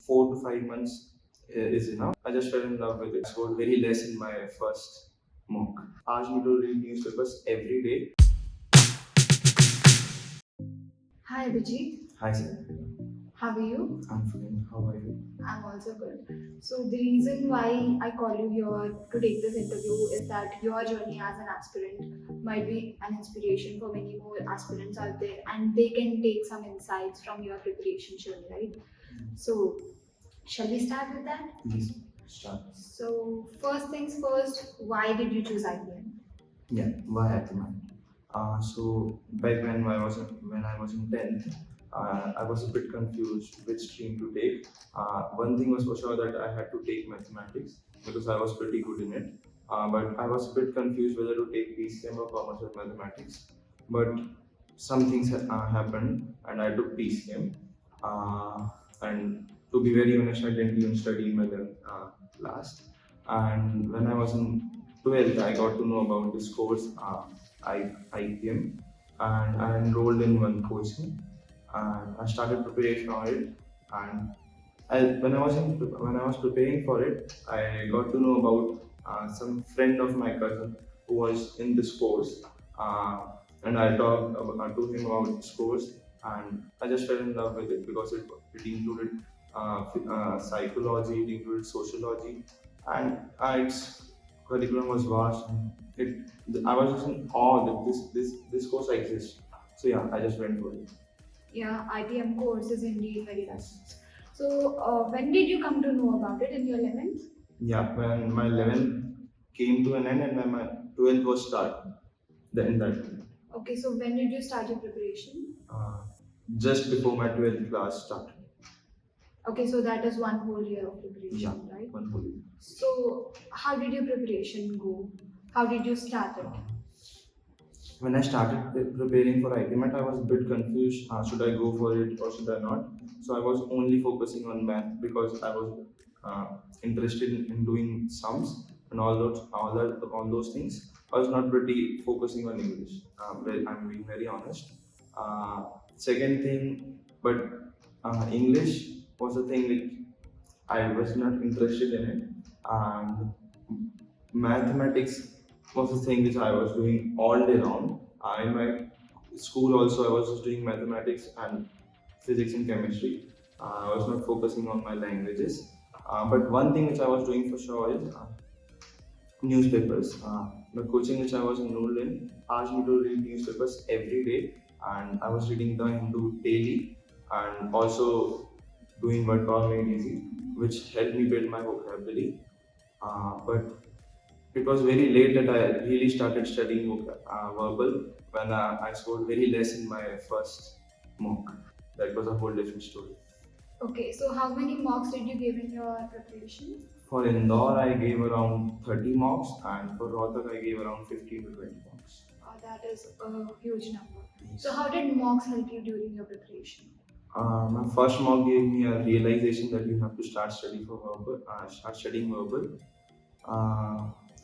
4 to 5 months is enough. I just fell in love with it. I scored very less in my first mock. Asked me to read newspapers every day. Hi Abhijeet, Hi sir, how are you? I'm fine. How are you? I'm also good. So, the reason why I call you here to take this interview is that your journey as an aspirant might be an inspiration for many more aspirants out there, and they can take some insights from your preparation journey, right? So, shall we start with that? Please start. So, first things first, why did you choose IPM? Yeah, why IPMAT? So back when I was in 10th, I was a bit confused which stream to take. One thing was for sure that I had to take mathematics because I was pretty good in it. But I was a bit confused whether to take PCM or commerce or mathematics. But some things happened and I took PCM. And to be very honest, I didn't even study my last. And when I was in 12th, I got to know about this course, IPM, and I enrolled in one coaching, and I started preparing for it. And when I was preparing for it, I got to know about some friend of my cousin who was in this course, uh, and I talked to him about this course, and I just fell in love with it because it included psychology, it included sociology, and its curriculum was vast. And I was just in awe that this course exists. So yeah, I just went for it. Yeah, IPM course is indeed very nice. So, when did you come to know about it in your 11th? Yeah, when my 11th came to an end and when my 12th was start, then that Okay, so when did you start your preparation? just before my 12th class started. Okay, so that is one whole year of preparation, Yeah, right? one whole year. So, how did your preparation go? How did you start it? When I started preparing for IPMAT, I was a bit confused. Should I go for it or should I not? So I was only focusing on math because I was uh, interested in doing sums and all those things. I was not pretty focusing on English. I'm being very honest. Uh, Second thing, but English was a thing which I was not interested in it, and mathematics was the thing which I was doing all day long. In my school also, I was just doing mathematics and physics and chemistry. I was not focusing on my languages. But one thing which I was doing for sure is newspapers. The coaching which I was enrolled in asked me to read newspapers every day, and I was reading the Hindu daily and also doing what God made easy, which helped me build my vocabulary. But it was very late that I really started studying verbal when I scored very less in my first mock. That was a whole different story. Okay, so how many marks did you give in your preparation? For Indore, I gave around 30 marks, and for Rohtak, I gave around 15 to 20 marks. That is a huge number. So, how did mocks help you during your preparation? My first mock gave me a realization that you have to start studying verbal,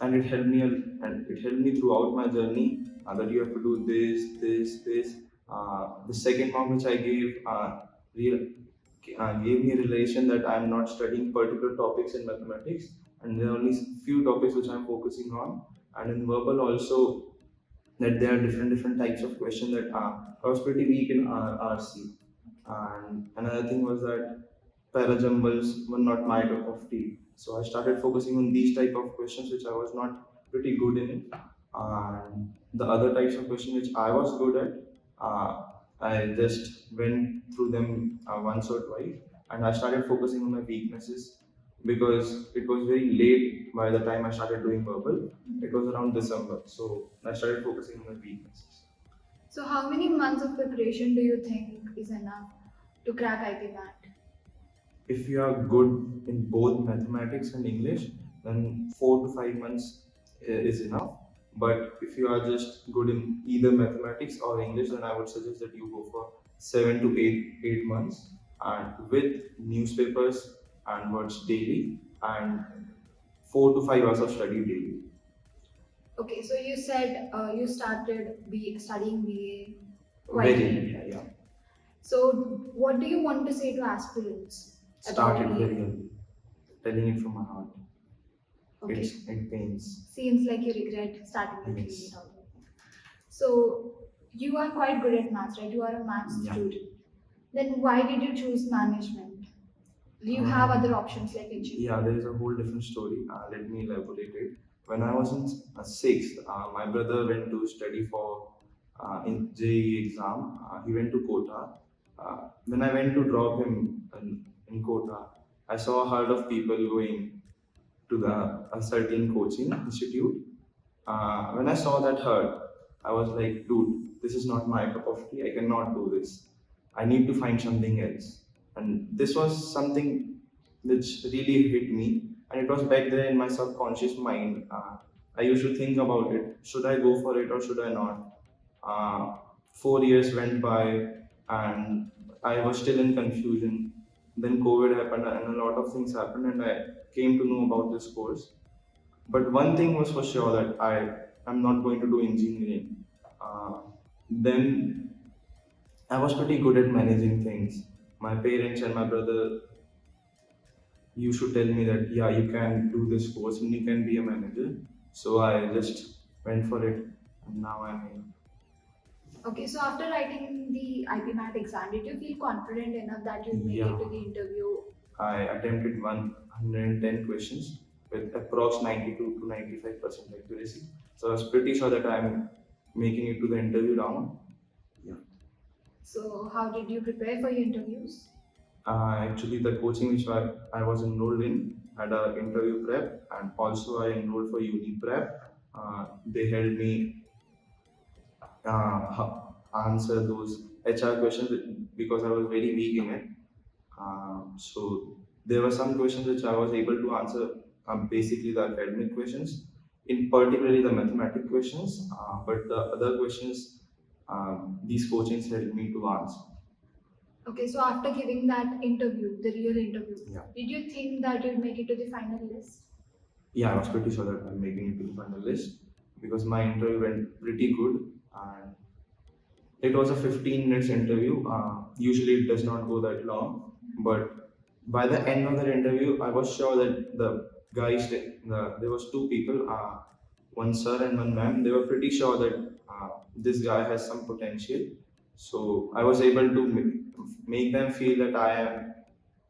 and it helped me throughout my journey that you have to do this. The second mock which I gave real, gave me a realization that I'm not studying particular topics in mathematics, and there are only few topics which I'm focusing on, and in verbal also that there are different types of questions that I was pretty weak in RC. And another thing was that parajumbles were not my cup of tea. So I started focusing on these type of questions which I was not pretty good in. And the other types of questions which I was good at, I just went through them once or twice, and I started focusing on my weaknesses because it was very late by the time I started doing verbal. It was around December, so I started focusing on my weaknesses. So, how many months of preparation do you think is enough to crack IPMAT? If you are good in both mathematics and English, then 4 to 5 months is enough. But if you are just good in either mathematics or English, then I would suggest that you go for 7 to 8 months, and with newspapers and words daily, and 4 to 5 hours of study daily. Okay, so you said you started studying BA quite Very late, late, right? yeah. So, what do you want to say to aspirants? Started very early, telling it from my heart. Okay. It pains. Seems like you regret starting it Yes. really early. So you are quite good at maths, right? You are a maths Yeah. student. Then why did you choose management? Do you have other options like engineering? Yeah, there is a whole different story. Let me elaborate it. When I was in sixth, my brother went to study for in JEE exam. He went to Kota. When I went to drop him in Kota, I saw a herd of people going to a certain coaching institute. When I saw that herd, I was like, dude, this is not my cup of tea. I cannot do this. I need to find something else. And this was something which really hit me. And it was back there in my subconscious mind. I used to think about it. Should I go for it or should I not? 4 years went by and I was still in confusion. Then COVID happened and a lot of things happened, and I came to know about this course. But one thing was for sure that I am not going to do engineering. Then I was pretty good at managing things. My parents and my brother used to tell me that yeah, you can do this course and you can be a manager. So I just went for it, and now I'm here. Okay, so after writing the IPMAT exam, did you feel confident enough that you'd make it to the interview? I attempted 110 questions with approx 92 to 95% accuracy. So I was pretty sure that I'm making it to the interview round. Yeah. So how did you prepare for your interviews? Actually, the coaching which I was enrolled in had an interview prep, and also I enrolled for UniPrep'. They helped me answer those HR questions because I was very weak in it. So there were some questions which I was able to answer, basically the academic questions, in particularly the mathematics questions, but the other questions, these coachings helped me to answer. Okay, so after giving that interview, the real interview, Yeah. did you think that you'd make it to the final list? Yeah, I was pretty sure that I'm making it to the final list because my interview went pretty good, and it was a 15 minutes interview. Usually it does not go that long, but by the end of the interview, I was sure that the guys, there was two people, one sir and one ma'am. They were pretty sure that this guy has some potential. So I was able to make them feel that I am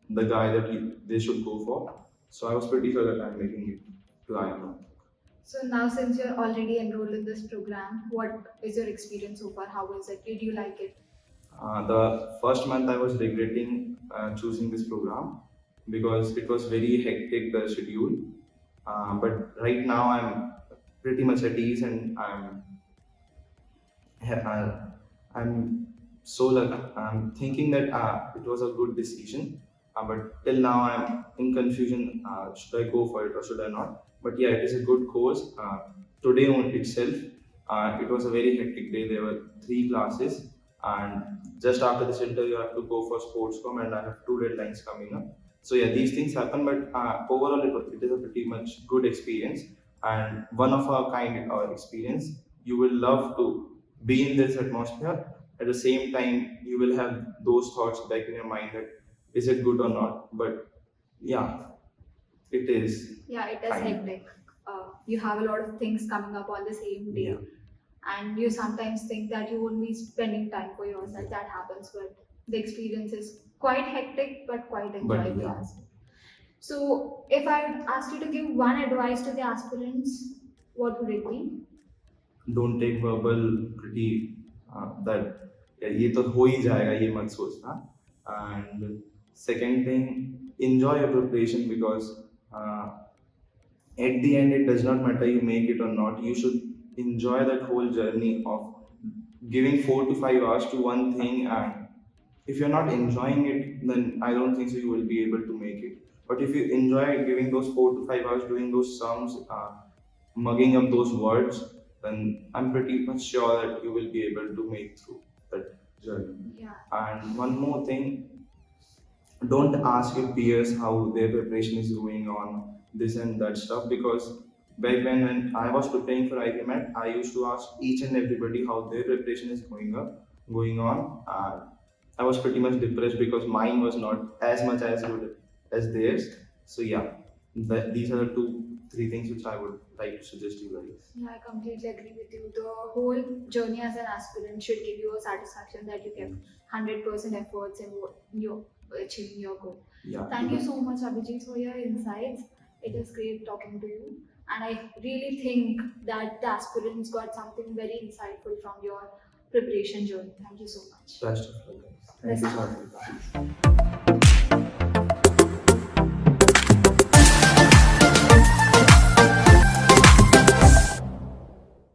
the guy that they should go for. So I was pretty sure that I'm making it to IIM. So now since you're already enrolled in this program, what is your experience so far? How is it? Did you like it? The first month I was regretting choosing this program because it was very hectic, the schedule. But right now I'm pretty much at ease, and I'm so lucky. I'm thinking that it was a good decision. But till now I'm in confusion. Should I go for it or should I not? But yeah, it is a good course. Today on itself, it was a very hectic day. There were three classes, and just after this interview, I have to go for sportscom, and I have two deadlines coming up. So yeah, these things happen, but overall, it is a pretty much good experience and one of a kind experience. You will love to be in this atmosphere. At the same time, you will have those thoughts back in your mind that is it good or not. But yeah, it is. Yeah, it is hectic. You have a lot of things coming up on the same day. Yeah. And you sometimes think that you won't be spending time for yourself. That happens, but the experience is quite hectic but quite enjoyable. yeah. As well. So, if I asked you to give one advice to the aspirants, what would it be? Don't take verbal pretty that ये तो हो ही जाएगा ये मत सोचना. And second thing, enjoy your preparation because at the end it does not matter you make it or not. You should enjoy that whole journey of giving 4 to 5 hours to one thing, and if you're not enjoying it, then I don't think so you will be able to make it. But if you enjoy giving those 4 to 5 hours doing those sums, mugging up those words, then I'm pretty much sure that you will be able to make through that journey. Yeah. And one more thing, don't ask your peers how their preparation is going on, this and that stuff, because back when I was preparing for IPMAT, I used to ask each and everybody how their preparation is going on. I was pretty much depressed because mine was not as much as good as theirs. So yeah, these are the three things which I would like to suggest you guys. Yeah, I completely agree with you. The whole journey as an aspirant should give you a satisfaction that you kept 100% efforts in what you achieving your goal. Yeah. Thank you so much, Abhijeet, for your insights. It was great talking to you. And I really think that the aspirants got something very insightful from your preparation journey. Thank you so much. Best of luck, guys. Thank you, Best of luck. Sarthak.